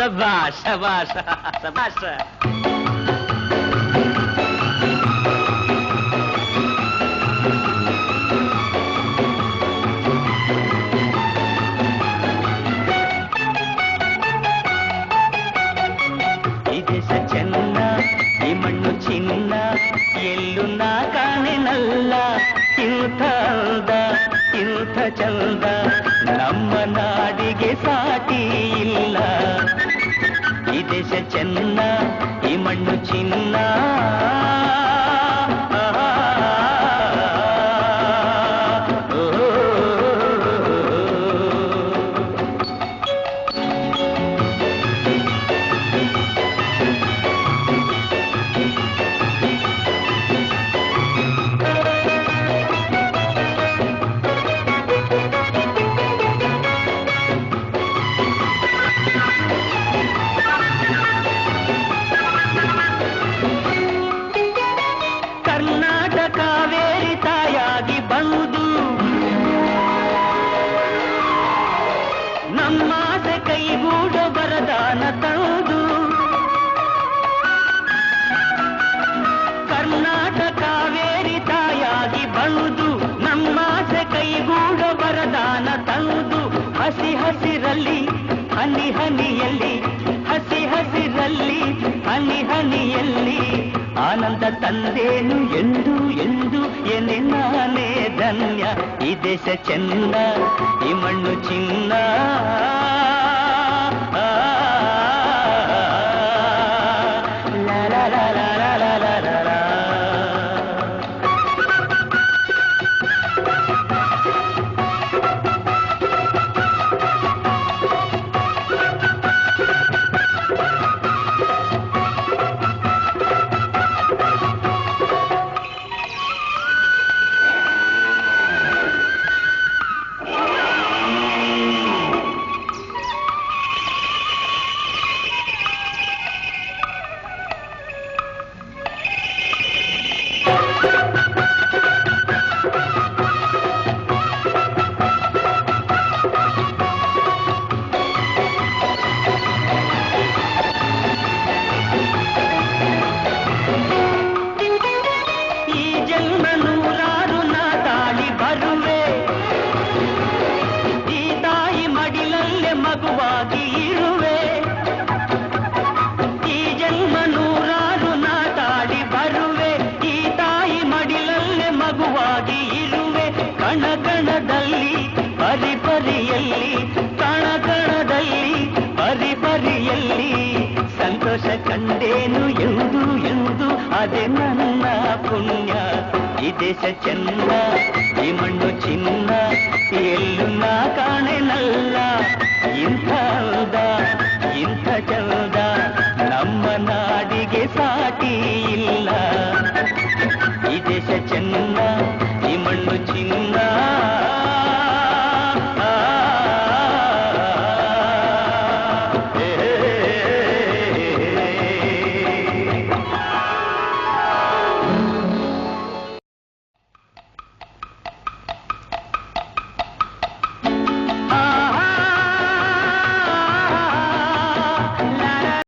ಶಬಾಷ್ ಶಬಾಷ್ ಶಬಾಷ್. ಈ ದೇಶ ಚೆನ್ನ, ಈ ಮಣ್ಣು ಚಿನ್ನ, ಎಲ್ಲೂ ನಾ ಕಾಣೆನಲ್ಲ. ಇಂಥ ಅಂದ, ಇಂಥ ಚಂದ ನಮ್ಮ ನಾಡಿಗೆ ಸಾಟಿ ಇಲ್ಲ. ಈ ದೇಶ ಚೆನ್ನ, ಈ ಮಣ್ಣು ಚಿನ್ನ. ನಮ್ಮಾಸೆ ಕೈಗೂಡ ಬರದಾನ ತರುವುದು. ಕರ್ನಾಟಕ ಕಾವೇರಿ ತಾಯಾಗಿ ಬಳುದು, ನಮ್ಮಾಸೆ ಕೈಗೂಡ ಬರದಾನ ತರುವುದು. ಹಸಿ ಹಸಿರಲ್ಲಿ ಹನಿ ಹನಿಯಲ್ಲಿ, ಹಸಿ ಹಸಿರಲ್ಲಿ ಹನಿ ಹನಿಯಲ್ಲಿ ಆನಂದ ತಂದೇನು ಎಂದು ಎಂದು ಎನೆ ನಾನೇ ಧನ್ಯ. ಈ ದೇಶ ಚೆನ್ನ, ಈ ಮಣ್ಣು ಚಿನ್ನ. ಮಗುವಾಗಿ ಇರುವೆ, ಈ ಜನ್ಮ ನೂರಾರು ನಾಟಾಡಿ ಬರುವೆ. ಈ ತಾಯಿ ಮಡಿಲಲ್ಲೇ ಮಗುವಾಗಿ ಇರುವೆ. ಕಣ ಕಣದಲ್ಲಿ ಪರಿಪರಿಯಲ್ಲಿ, ಕಣ ಕಣದಲ್ಲಿ ಪರಿಪರಿಯಲ್ಲಿ ಸಂತೋಷ ಕಂಡೇನು ಎಂದು ಎಂದು ಅದೇ ನನ್ನ ಪುಣ್ಯ. ಈ ದೇಶ ಚೆನ್ನ, ಈ ಮಣ್ಣು ಚಿನ್ನ, ಈ